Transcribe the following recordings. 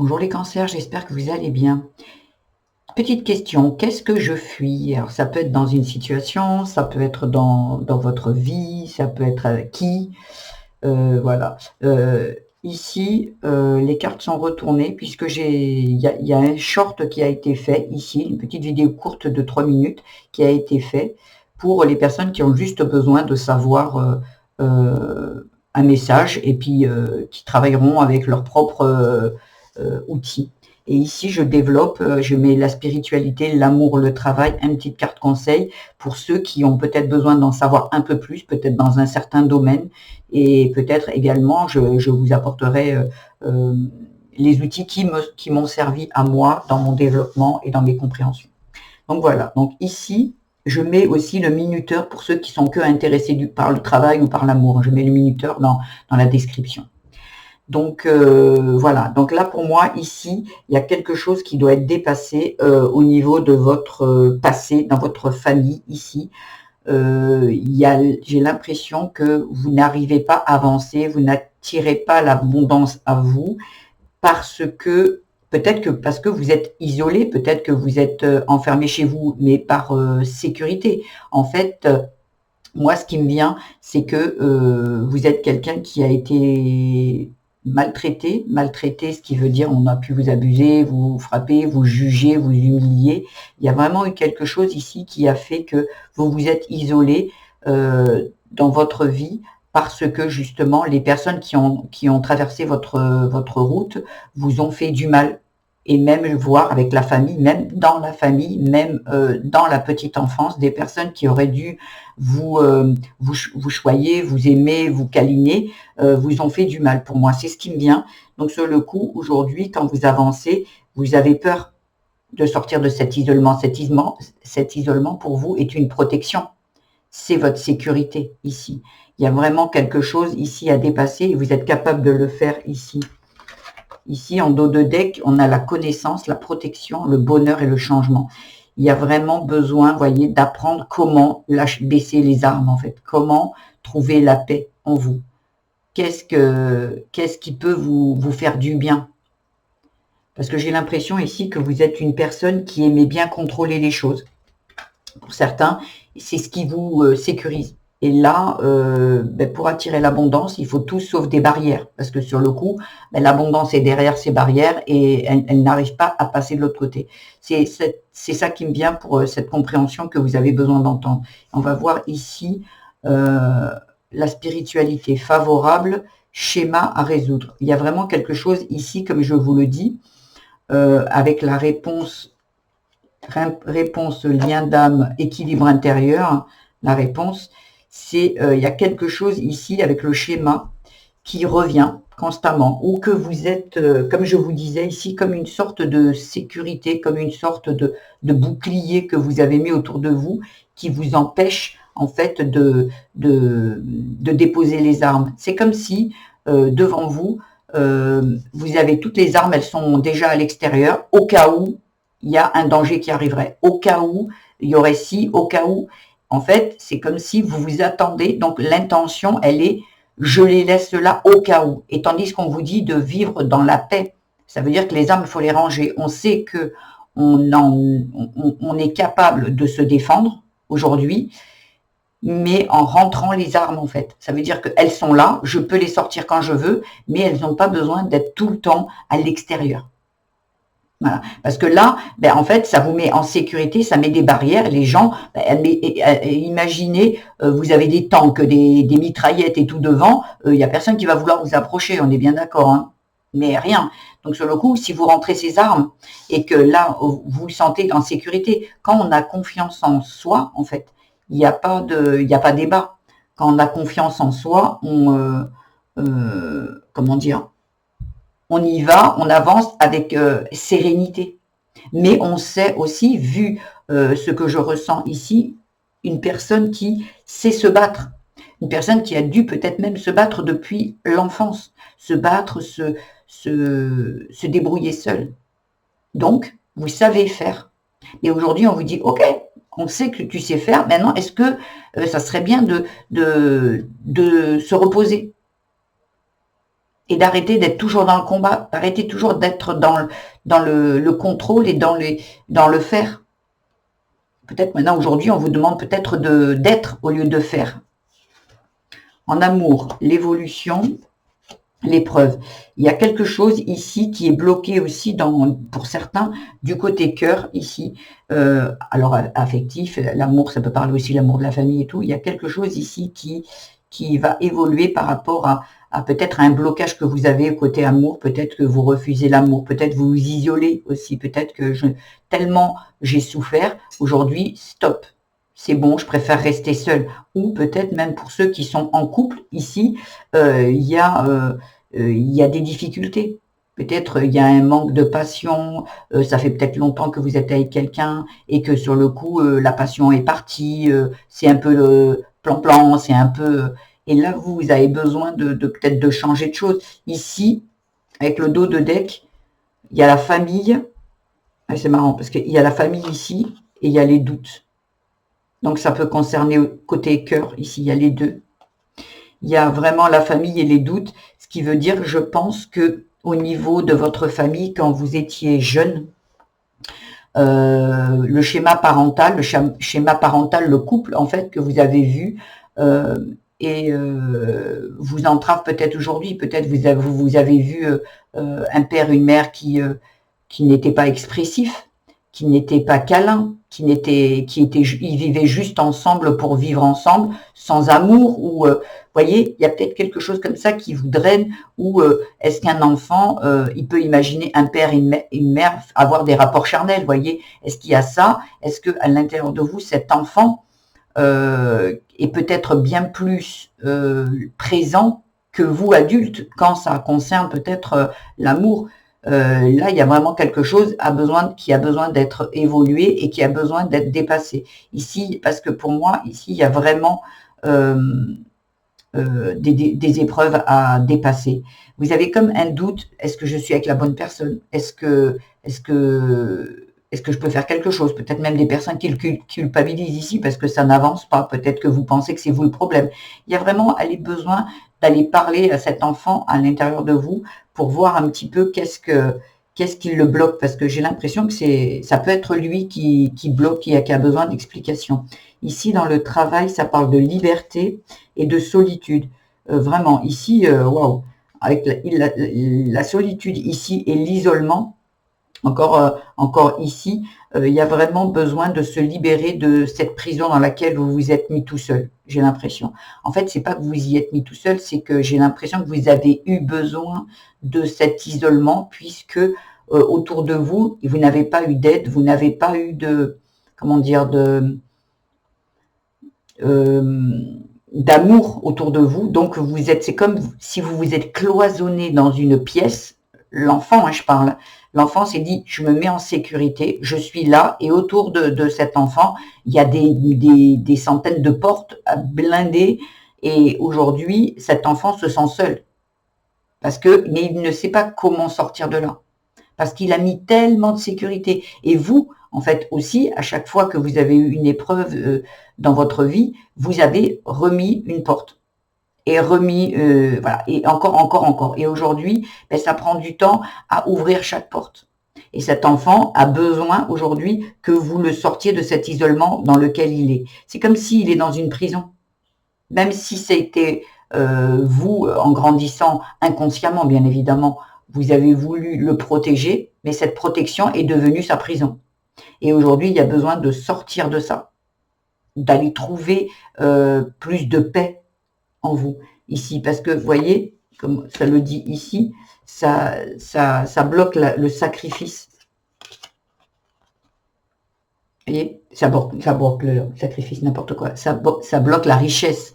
Bonjour les cancers, j'espère que vous allez bien. Petite question, qu'est-ce que je fuis? Alors ça peut être dans une situation, ça peut être dans votre vie, ça peut être avec qui, voilà. Ici, les cartes sont retournées puisque il y a un short qui a été fait ici, une petite vidéo courte de 3 minutes qui a été fait pour les personnes qui ont juste besoin de savoir un message et puis qui travailleront avec leur propre outils. Et ici, je développe, je mets la spiritualité, l'amour, le travail, une petite carte conseil pour ceux qui ont peut-être besoin d'en savoir un peu plus, peut-être dans un certain domaine. Et peut-être également, je vous apporterai les outils qui m'ont servi à moi dans mon développement et dans mes compréhensions. Donc voilà, donc ici, je mets aussi le minuteur pour ceux qui sont que intéressés par le travail ou par l'amour. Je mets le minuteur dans la description. Donc voilà, donc là pour moi ici, il y a quelque chose qui doit être dépassé au niveau de votre passé, dans votre famille ici. J'ai l'impression que vous n'arrivez pas à avancer, vous n'attirez pas l'abondance à vous parce que peut-être que parce que vous êtes isolé, peut-être que vous êtes enfermé chez vous, mais par sécurité. En fait, moi, ce qui me vient, c'est que vous êtes quelqu'un qui a été maltraité, ce qui veut dire on a pu vous abuser, vous frapper, vous juger, vous humilier. Il y a vraiment eu quelque chose ici qui a fait que vous vous êtes isolé dans votre vie parce que justement les personnes qui ont traversé votre route vous ont fait du mal et même voir avec la famille, même dans la famille, même dans la petite enfance, des personnes qui auraient dû vous choyer, vous aimer, vous câliner, vous ont fait du mal pour moi. C'est ce qui me vient. Donc sur le coup, aujourd'hui, quand vous avancez, vous avez peur de sortir de cet isolement. Cet isolement pour vous est une protection. C'est votre sécurité ici. Il y a vraiment quelque chose ici à dépasser et vous êtes capable de le faire ici. Ici, en dos de deck, on a la connaissance, la protection, le bonheur et le changement. Il y a vraiment besoin, voyez, d'apprendre comment baisser les armes, en fait. Comment trouver la paix en vous. Qu'est-ce qui peut vous faire du bien? Parce que j'ai l'impression ici que vous êtes une personne qui aimait bien contrôler les choses. Pour certains, c'est ce qui vous sécurise. Et là, pour attirer l'abondance, il faut tout sauf des barrières. Parce que sur le coup, l'abondance est derrière ces barrières et elle n'arrive pas à passer de l'autre côté. C'est ça qui me vient pour cette compréhension que vous avez besoin d'entendre. On va voir ici la spiritualité favorable, schéma à résoudre. Il y a vraiment quelque chose ici, comme je vous le dis, avec la réponse lien d'âme, équilibre intérieur, la réponse, c'est il y a quelque chose ici avec le schéma qui revient constamment, ou que vous êtes, comme je vous disais ici, comme une sorte de sécurité, comme une sorte de bouclier que vous avez mis autour de vous, qui vous empêche en fait de déposer les armes. C'est comme si devant vous, vous avez toutes les armes, elles sont déjà à l'extérieur, au cas où il y a un danger qui arriverait, au cas où il y aurait ci, au cas où. En fait, c'est comme si vous vous attendez, donc l'intention, elle est je les laisse là au cas où. Et tandis qu'on vous dit de vivre dans la paix, ça veut dire que les armes, il faut les ranger. On sait que on est capable de se défendre aujourd'hui, mais en rentrant les armes en fait. Ça veut dire qu'elles sont là, je peux les sortir quand je veux, mais elles n'ont pas besoin d'être tout le temps à l'extérieur. Voilà. Parce que là, en fait, ça vous met en sécurité, ça met des barrières. Les gens, imaginez, vous avez des tanks, des mitraillettes et tout devant, il n'y a personne qui va vouloir vous approcher, on est bien d'accord, hein, mais rien. Donc sur le coup, si vous rentrez ces armes et que là, vous vous sentez en sécurité, quand on a confiance en soi, en fait, il n'y a pas débat. Quand on a confiance en soi, comment dire, on y va, on avance avec sérénité. Mais on sait aussi, vu ce que je ressens ici, une personne qui sait se battre, une personne qui a dû peut-être même se battre depuis l'enfance, se battre, se débrouiller seule. Donc, vous savez faire. Et aujourd'hui, on vous dit, ok, on sait que tu sais faire, maintenant, est-ce que ça serait bien de se reposer? et d'arrêter d'être toujours dans le combat, d'arrêter toujours d'être dans le contrôle et dans le faire. Peut-être maintenant, aujourd'hui, on vous demande peut-être d'être au lieu de faire. En amour, l'évolution, l'épreuve. Il y a quelque chose ici qui est bloqué aussi pour certains du côté cœur ici. Alors affectif, l'amour, ça peut parler aussi l'amour de la famille et tout. Il y a quelque chose ici qui va évoluer par rapport à peut-être un blocage que vous avez côté amour. Peut-être que vous refusez l'amour, peut-être vous vous isolez aussi, peut-être que tellement j'ai souffert, aujourd'hui, stop. C'est bon, je préfère rester seule. Ou peut-être même pour ceux qui sont en couple, ici, il y a des difficultés. Peut-être il y a un manque de passion, ça fait peut-être longtemps que vous êtes avec quelqu'un et que sur le coup, la passion est partie, c'est un peu le plan-plan, c'est un peu... Et là, vous avez besoin de peut-être de changer de choses. Ici, avec le dos de deck, il y a la famille. C'est marrant parce qu'il y a la famille ici et il y a les doutes. Donc ça peut concerner côté cœur, ici il y a les deux. Il y a vraiment la famille et les doutes, ce qui veut dire, je pense que au niveau de votre famille, quand vous étiez jeune, le schéma parental, le couple en fait que vous avez vu, vous entrave peut-être aujourd'hui. Peut-être vous avez vu un père, une mère qui n'était pas expressif, qui n'était pas câlin, ils vivaient juste ensemble pour vivre ensemble, sans amour, ou voyez, il y a peut-être quelque chose comme ça qui vous draine, ou est-ce qu'un enfant, il peut imaginer un père et une mère avoir des rapports charnels, voyez, est-ce qu'il y a ça? Est-ce que à l'intérieur de vous, cet enfant est peut-être bien plus présent que vous, adultes, quand ça concerne peut-être l'amour? Là, il y a vraiment quelque chose qui a besoin d'être évolué et qui a besoin d'être dépassé. Ici, parce que pour moi, ici, il y a vraiment des épreuves à dépasser. Vous avez comme un doute, est-ce que je suis avec la bonne personne? Est-ce que je peux faire quelque chose? Peut-être même des personnes qui le culpabilisent ici parce que ça n'avance pas. Peut-être que vous pensez que c'est vous le problème. Il y a vraiment besoin d'aller parler à cet enfant à l'intérieur de vous pour voir un petit peu qu'est-ce qui le bloque, parce que j'ai l'impression que ça peut être lui qui bloque, qui a besoin d'explications. Ici, dans le travail, ça parle de liberté et de solitude. Vraiment, ici, waouh, avec la solitude ici et l'isolement, encore ici, il y a vraiment besoin de se libérer de cette prison dans laquelle vous vous êtes mis tout seul, j'ai l'impression. En fait, c'est pas que vous y êtes mis tout seul, c'est que j'ai l'impression que vous avez eu besoin de cet isolement, puisque autour de vous, vous n'avez pas eu d'aide, vous n'avez pas eu comment dire, d'amour autour de vous. Donc c'est comme si vous vous êtes cloisonné dans une pièce. L'enfant, je parle. L'enfant s'est dit, je me mets en sécurité, je suis là, et autour de cet enfant, il y a des centaines de portes blindées, et aujourd'hui, cet enfant se sent seul. Mais il ne sait pas comment sortir de là. Parce qu'il a mis tellement de sécurité. Et vous, en fait, aussi, à chaque fois que vous avez eu une épreuve dans votre vie, vous avez remis une porte. Et remis, voilà, et encore. Et aujourd'hui, ça prend du temps à ouvrir chaque porte. Et cet enfant a besoin aujourd'hui que vous le sortiez de cet isolement dans lequel il est. C'est comme s'il est dans une prison. Même si c'était vous, en grandissant inconsciemment, bien évidemment, vous avez voulu le protéger, mais cette protection est devenue sa prison. Et aujourd'hui, il y a besoin de sortir de ça, d'aller trouver plus de paix en vous, ici. Parce que, vous voyez, comme ça le dit ici, ça bloque le sacrifice. Vous voyez, ça bloque le sacrifice, n'importe quoi. Ça bloque la richesse,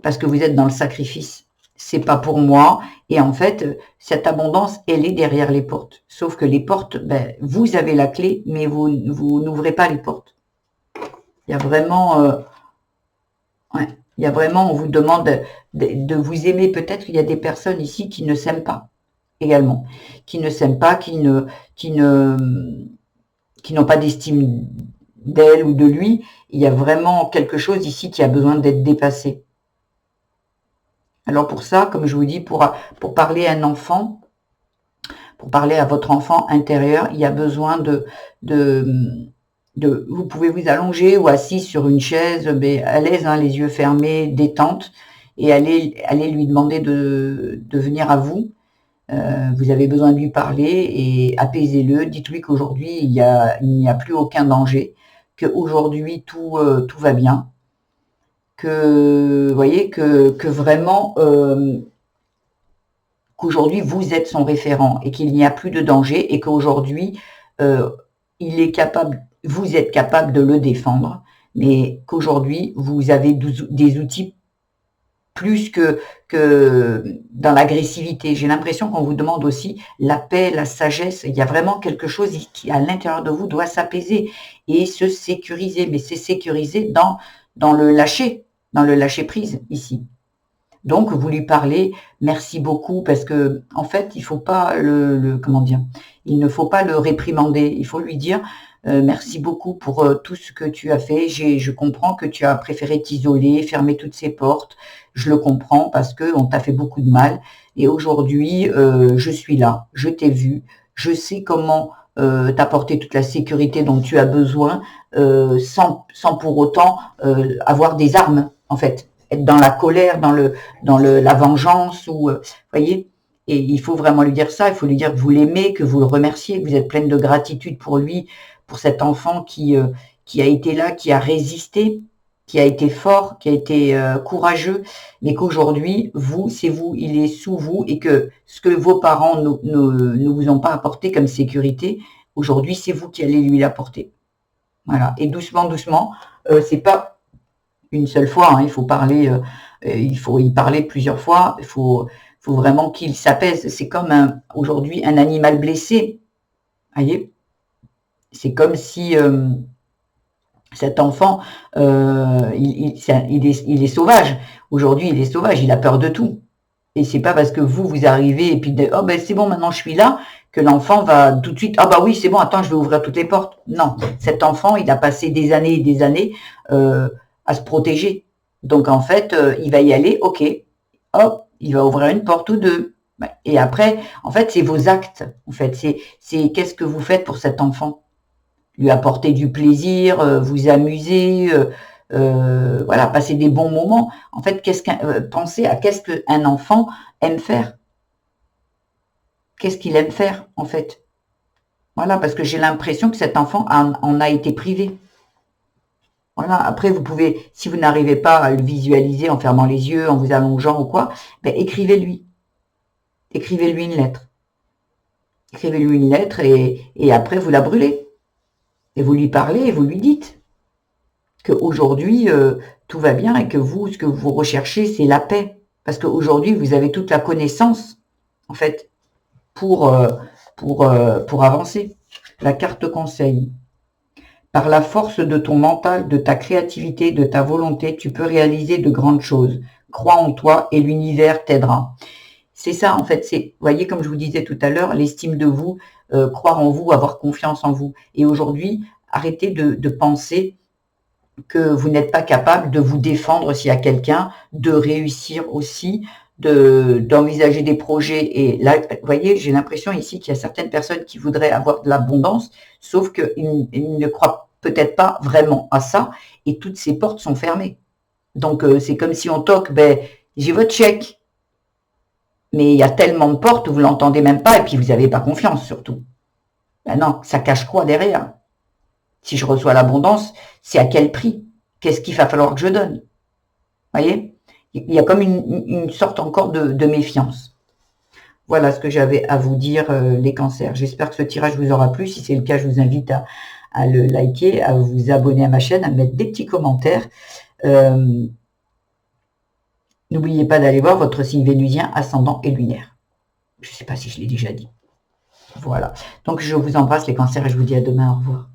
parce que vous êtes dans le sacrifice. C'est pas pour moi. Et en fait, cette abondance, elle est derrière les portes. Sauf que les portes, vous avez la clé, mais vous n'ouvrez pas les portes. Il y a vraiment... il y a vraiment, on vous demande de vous aimer. Peut-être qu'il y a des personnes ici qui ne s'aiment pas, également. Qui ne s'aiment pas, qui n'ont pas d'estime d'elle ou de lui. Il y a vraiment quelque chose ici qui a besoin d'être dépassé. Alors pour ça, comme je vous dis, pour parler à un enfant, pour parler à votre enfant intérieur, il y a besoin vous pouvez vous allonger ou assis sur une chaise, mais à l'aise, hein, les yeux fermés, détente, et allez lui demander de venir à vous. Vous avez besoin de lui parler et apaisez-le. Dites-lui qu'aujourd'hui, il n'y a plus aucun danger, qu'aujourd'hui, tout va bien, que, vous voyez, que vraiment, qu'aujourd'hui, vous êtes son référent et qu'il n'y a plus de danger et qu'aujourd'hui, euh, il est capable, vous êtes capable de le défendre, mais qu'aujourd'hui, vous avez des outils plus que dans l'agressivité. J'ai l'impression qu'on vous demande aussi la paix, la sagesse. Il y a vraiment quelque chose qui, à l'intérieur de vous, doit s'apaiser et se sécuriser. Mais c'est sécurisé dans le lâcher prise ici. Donc, vous lui parlez, merci beaucoup, parce que en fait, il faut pas comment dire, il ne faut pas le réprimander. Il faut lui dire, merci beaucoup pour tout ce que tu as fait. Je comprends que tu as préféré t'isoler, fermer toutes ces portes. Je le comprends parce que on t'a fait beaucoup de mal. Et aujourd'hui, je suis là, je t'ai vu, je sais comment t'apporter toute la sécurité dont tu as besoin, sans pour autant avoir des armes, en fait. Être dans la colère, la vengeance, ou voyez. Et il faut vraiment lui dire ça. Il faut lui dire que vous l'aimez, que vous le remerciez, que vous êtes pleine de gratitude pour lui, pour cet enfant qui a été là, qui a résisté, qui a été fort, qui a été courageux, mais qu'aujourd'hui, c'est vous, il est sous vous, et que ce que vos parents ne vous ont pas apporté comme sécurité, aujourd'hui, c'est vous qui allez lui l'apporter. Voilà. Et doucement, doucement, c'est pas une seule fois, hein, il faut y parler plusieurs fois, faut vraiment qu'il s'apaise. C'est comme aujourd'hui un animal blessé, voyez. C'est comme si cet enfant, il est sauvage. Aujourd'hui, il est sauvage, il a peur de tout. Et c'est pas parce que vous arrivez et puis oh ben c'est bon, maintenant je suis là, que l'enfant va tout de suite, ah bah oui, c'est bon, attends, je vais ouvrir toutes les portes. Non, cet enfant, il a passé des années et des années à se protéger. Donc en fait, il va y aller, ok, hop, il va ouvrir une porte ou deux. Et après, en fait, c'est vos actes. En fait, c'est qu'est-ce que vous faites pour cet enfant? Lui apporter du plaisir, vous amuser, voilà, passer des bons moments. En fait, pensez à qu'est-ce qu'un enfant aime faire. Qu'est-ce qu'il aime faire, en fait. Voilà, parce que j'ai l'impression que cet enfant en a été privé. Voilà, après, vous pouvez, si vous n'arrivez pas à le visualiser en fermant les yeux, en vous allongeant ou quoi, ben, écrivez-lui. Écrivez-lui une lettre. Écrivez-lui une lettre et après, vous la brûlez. Et vous lui parlez et vous lui dites qu'aujourd'hui, tout va bien et que vous, ce que vous recherchez, c'est la paix. Parce qu'aujourd'hui, vous avez toute la connaissance, en fait, pour avancer. La carte conseil. Par la force de ton mental, de ta créativité, de ta volonté, tu peux réaliser de grandes choses. Crois en toi et l'univers t'aidera. C'est ça, en fait, vous voyez, comme je vous disais tout à l'heure, l'estime de vous, croire en vous, avoir confiance en vous. Et aujourd'hui, arrêtez de penser que vous n'êtes pas capable de vous défendre s'il y a quelqu'un, de réussir aussi, d'envisager des projets. Et là, vous voyez, j'ai l'impression ici qu'il y a certaines personnes qui voudraient avoir de l'abondance, sauf qu'ils ne croient peut-être pas vraiment à ça, et toutes ces portes sont fermées. Donc, c'est comme si on toque, ben, j'ai votre chèque, mais il y a tellement de portes, vous l'entendez même pas, et puis vous n'avez pas confiance surtout. Ben non, ça cache quoi derrière? Si je reçois l'abondance, c'est à quel prix? Qu'est-ce qu'il va falloir que je donne? Vous voyez? Il y a comme une sorte encore de méfiance. Voilà ce que j'avais à vous dire, les cancers. J'espère que ce tirage vous aura plu. Si c'est le cas, je vous invite à le liker, à vous abonner à ma chaîne, à mettre des petits commentaires. N'oubliez pas d'aller voir votre signe vénusien, ascendant et lunaire. Je ne sais pas si je l'ai déjà dit. Voilà. Donc, je vous embrasse les cancers et je vous dis à demain. Au revoir.